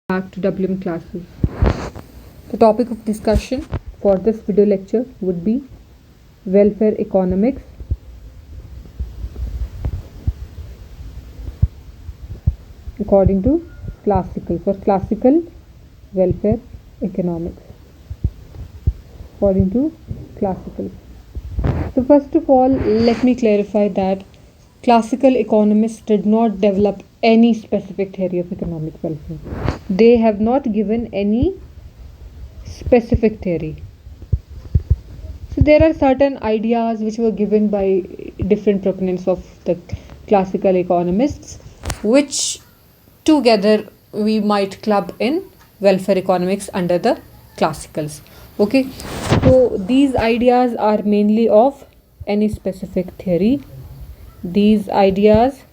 Back to WM classes. The topic of discussion for this video lecture would be welfare economics according to classical welfare economics according to classical. So first of all, let me clarify that classical economists did not develop any specific theory of economic welfare. They have not given any specific theory. So there are certain ideas which were given by different proponents of the classical economists, which together we might club in welfare economics under the classicals. Okay, so these ideas are mainly of any specific theory. These ideas,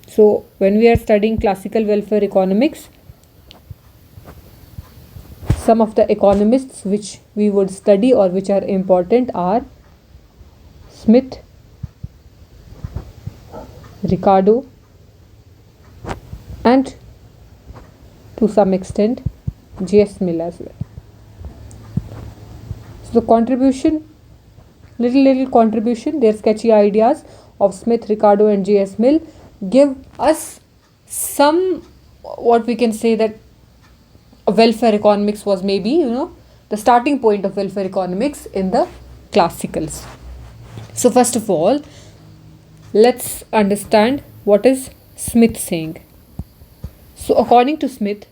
so when we are studying classical welfare economics, some of the economists which we would study or which are important are Smith, Ricardo, and to some extent J.S. Mill as well. So the contribution, little contribution, their sketchy ideas of Smith, Ricardo and J.S. Mill give us some, what we can say, that welfare economics was maybe, the starting point of welfare economics in the classicals. So first of all, let's understand what is Smith saying. So according to Smith,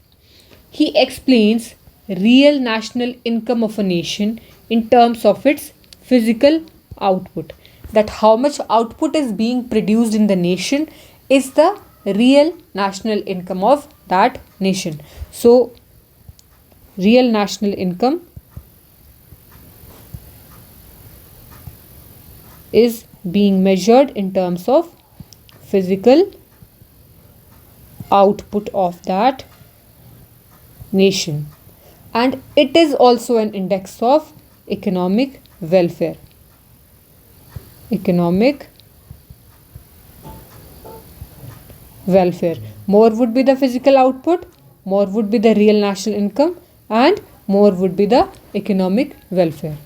he explains real national income of a nation in terms of its physical output. That how much output is being produced in the nation is the real national income of that nation. So real national income is being measured in terms of physical output of that nation, and it is also an index of economic welfare. Economic welfare. More would be the physical output, more would be the real national income, and more would be the economic welfare.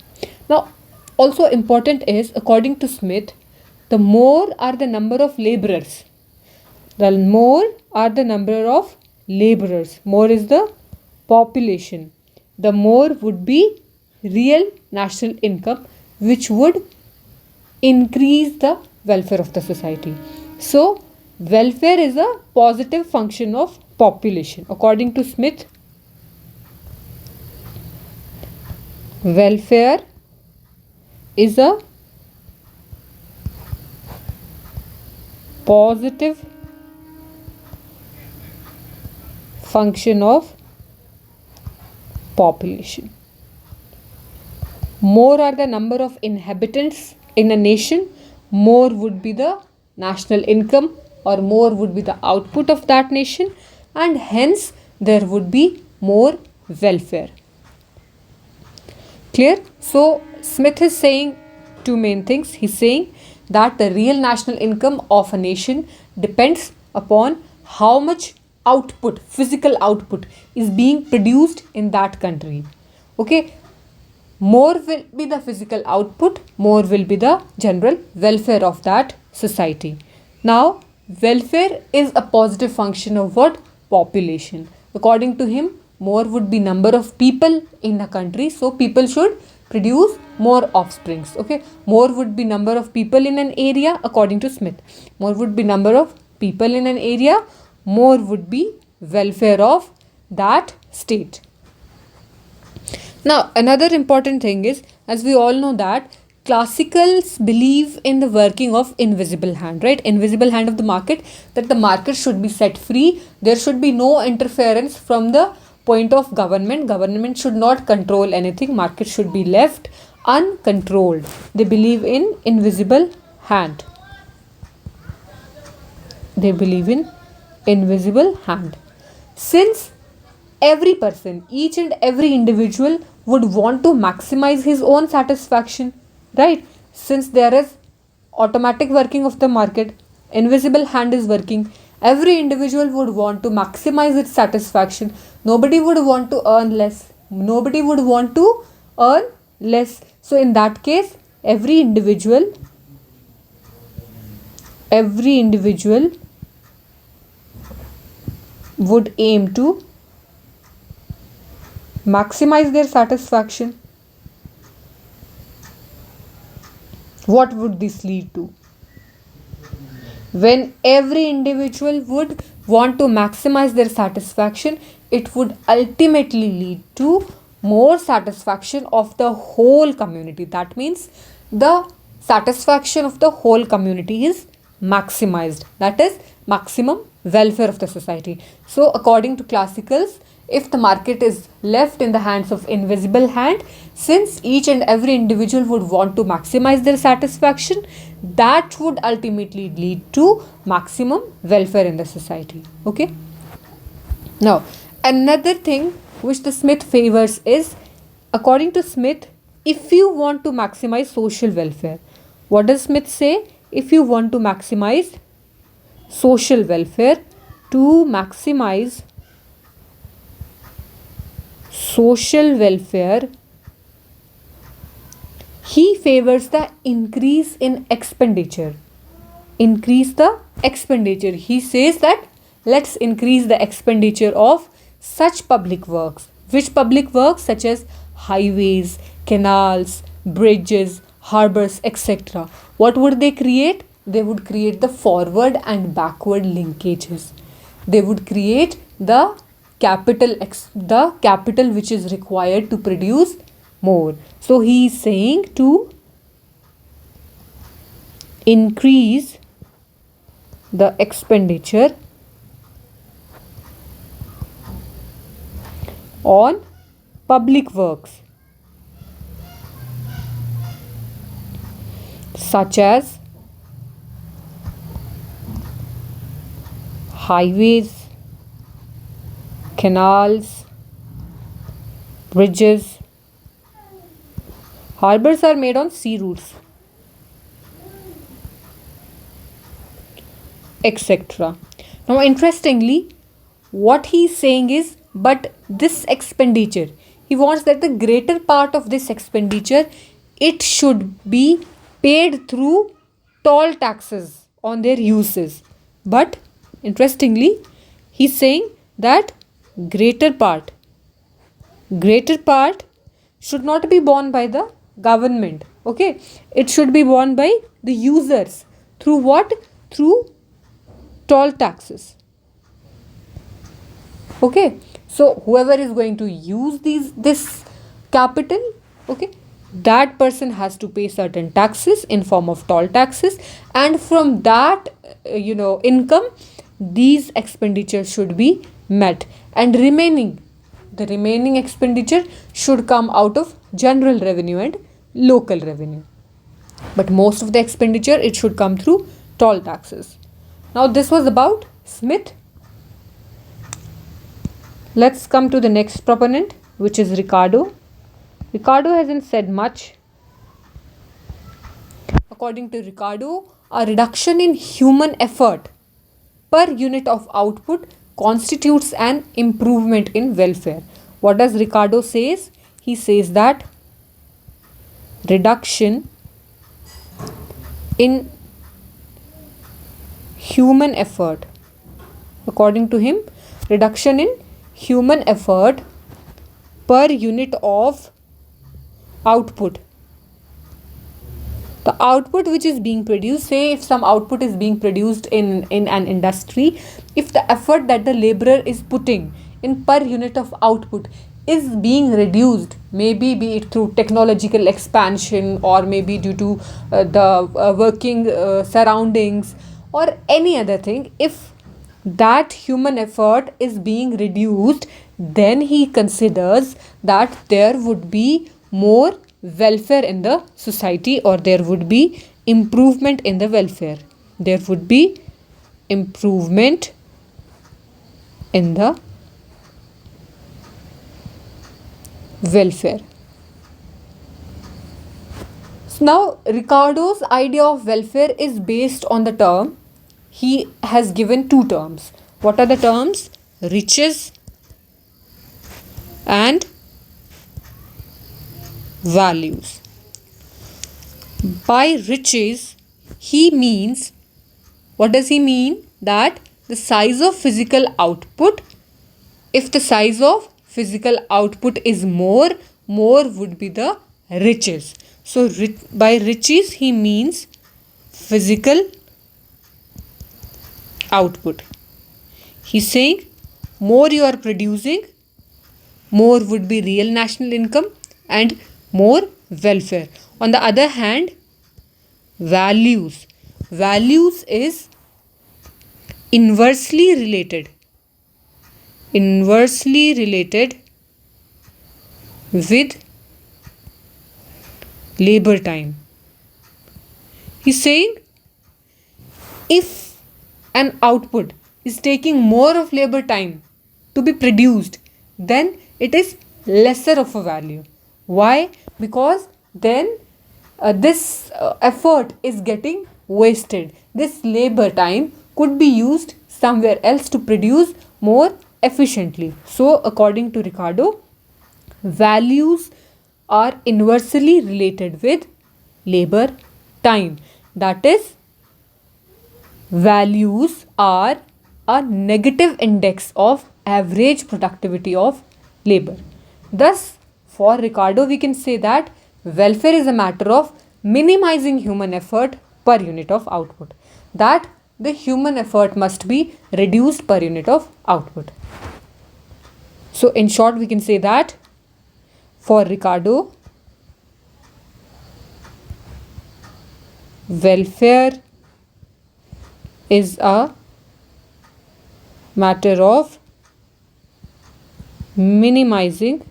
Now, also important is, according to Smith, the more are the number of laborers. The more are the number of laborers. More is the population. The more would be real national income, which would increase the welfare of the society. So, welfare is a positive function of population. According to Smith, welfare is a positive function of population. More are the number of inhabitants in a nation, more would be the national income or more would be the output of that nation, and hence there would be more welfare. Clear? So Smith is saying two main things. He's saying that the real national income of a nation depends upon how much output, physical output, is being produced in that country. Okay, more will be the physical output, more will be the general welfare of that society. Now, welfare is a positive function of what? Population. According to him, more would be number of people in a country, so people should produce more offsprings. Okay, more would be number of people in an area, according to Smith. More would be number of people in an area, more would be welfare of that state. Now, another important thing is, as we all know that classicals believe in the working of invisible hand, right? Invisible hand of the market, that the market should be set free. There should be no interference from the point of government. Government should not control anything. Market should be left uncontrolled. They believe in invisible hand. They believe in invisible hand. Since every person, each and every individual would want to maximize his own satisfaction, right? Since there is automatic working of the market, invisible hand is working, Every individual would want to maximize its satisfaction. Nobody would want to earn less. Nobody would want to earn less. So in that case, every individual would aim to maximize their satisfaction. What would this lead to? When every individual would want to maximize their satisfaction, it would ultimately lead to more satisfaction of the whole community. That means the satisfaction of the whole community is maximized. That is maximum welfare of the society. So according to classicals, if the market is left in the hands of invisible hand, since each and every individual would want to maximize their satisfaction, that would ultimately lead to maximum welfare in the society. Okay. Now, another thing which the Smith favors is, according to Smith, if you want to maximize social welfare, what does Smith say? If you want to maximize social welfare, to maximize social welfare, he favors the increase in expenditure. Increase the expenditure. He says that let's increase the expenditure of such public works. Which public works? Such as highways, canals, bridges, harbors, etc. What would they create? They would create the forward and backward linkages. They would create the capital which is required to produce more. So he is saying to increase the expenditure on public works such as highways, canals, bridges. Harbors are made on sea routes, etc. Now, interestingly, what he is saying is, but this expenditure, he wants that the greater part of this expenditure, it should be paid through toll taxes on their uses. But interestingly, he's saying that greater part should not be borne by the government. Okay, it should be borne by the users. Through what? Through toll taxes. Okay, so whoever is going to use this capital, okay, that person has to pay certain taxes in form of toll taxes, and from that income, these expenditures should be met, and the remaining expenditure should come out of general revenue and local revenue. But most of the expenditure, it should come through toll taxes. Now this was about Smith. Let's come to the next proponent, which is Ricardo. Ricardo hasn't said much. According to Ricardo, a reduction in human effort per unit of output constitutes an improvement in welfare. What does Ricardo says? He says that reduction in human effort, according to him, reduction in human effort per unit of output. The output which is being produced, say if some output is being produced in an industry, if the effort that the laborer is putting in per unit of output is being reduced, maybe be it through technological expansion or maybe due to the working surroundings or any other thing, if that human effort is being reduced, then he considers that there would be more welfare in the society, or there would be improvement in the welfare. There would be improvement in the welfare. So now Ricardo's idea of welfare is based on the term he has given two terms. What are the terms? Riches and values. By riches, he means, what does he mean? That the size of physical output, if the size of physical output is more would be the riches. So by riches he means physical output. He's saying more you are producing, more would be real national income and more welfare. On the other hand, values is inversely related with labor time. He's saying if an output is taking more of labor time to be produced, then it is lesser of a value. Why? Because then this effort is getting wasted. This labor time could be used somewhere else to produce more efficiently. So according to Ricardo, values are inversely related with labor time. That is, values are a negative index of average productivity of labor. Thus, for Ricardo, we can say that welfare is a matter of minimizing human effort per unit of output. That the human effort must be reduced per unit of output. So, in short, we can say that for Ricardo, welfare is a matter of minimizing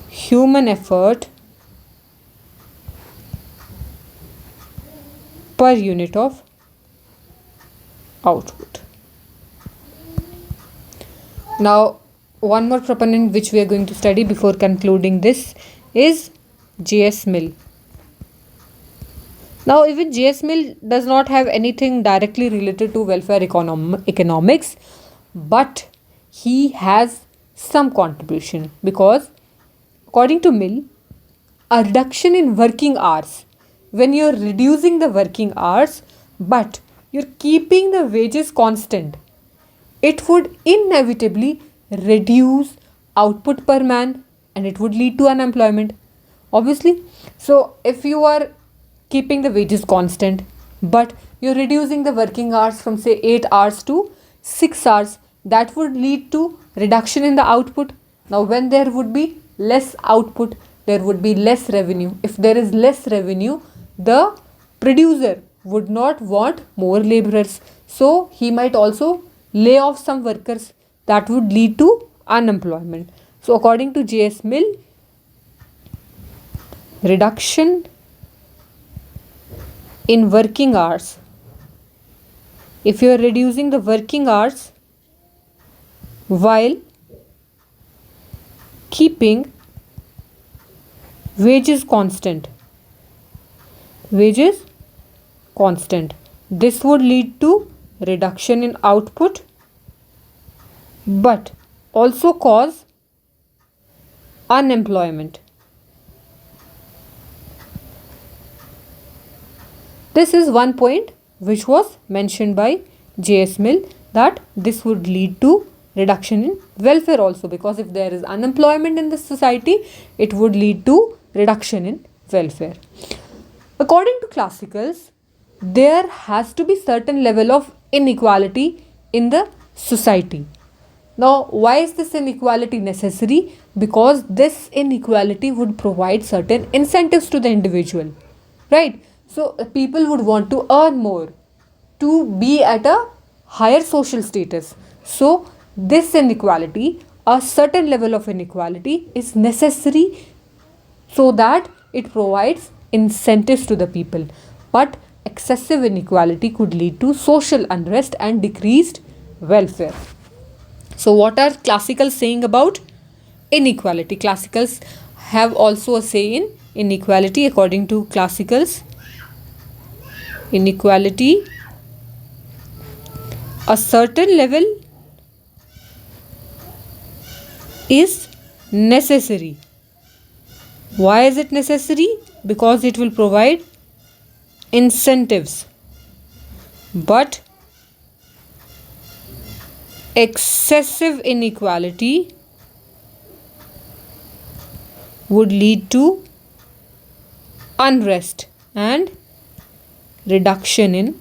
human effort per unit of output. Now, one more proponent which we are going to study before concluding this is J.S. Mill. Now, even J.S. Mill does not have anything directly related to welfare economics, but he has some contribution, because according to Mill, a reduction in working hours, when you're reducing the working hours but you're keeping the wages constant, it would inevitably reduce output per man and it would lead to unemployment, obviously. So if you are keeping the wages constant but you're reducing the working hours from say 8 hours to 6 hours, that would lead to reduction in the output. Now when there would be less output, there would be less revenue. If there is less revenue, the producer would not want more laborers, so he might also lay off some workers. That would lead to unemployment. So according to J.S. Mill, reduction in working hours, if you are reducing the working hours while keeping wages constant, this would lead to reduction in output but also cause unemployment. This is one point which was mentioned by J.S. Mill, that this would lead to reduction in welfare also, because if there is unemployment in the society, it would lead to reduction in welfare. According to classicals, there has to be certain level of inequality in the society. Now, why is this inequality necessary? Because this inequality would provide certain incentives to the individual, right? So people would want to earn more to be at a higher social status. So this inequality, a certain level of inequality is necessary so that it provides incentives to the people. But excessive inequality could lead to social unrest and decreased welfare. So what are classicals saying about inequality? Classicals have also a say in inequality. According to classicals, inequality, a certain level is necessary. Why is it necessary? Because it will provide incentives. But excessive inequality would lead to unrest and reduction in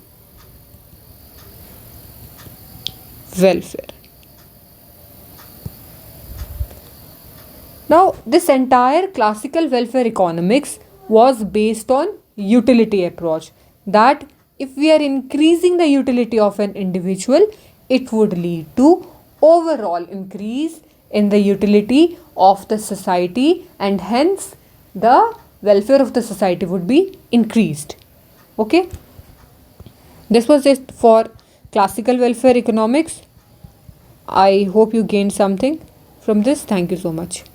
welfare. Now, this entire classical welfare economics was based on utility approach, that if we are increasing the utility of an individual, it would lead to overall increase in the utility of the society, and hence the welfare of the society would be increased. Okay, this was it for classical welfare economics. I hope you gained something from this. Thank you so much.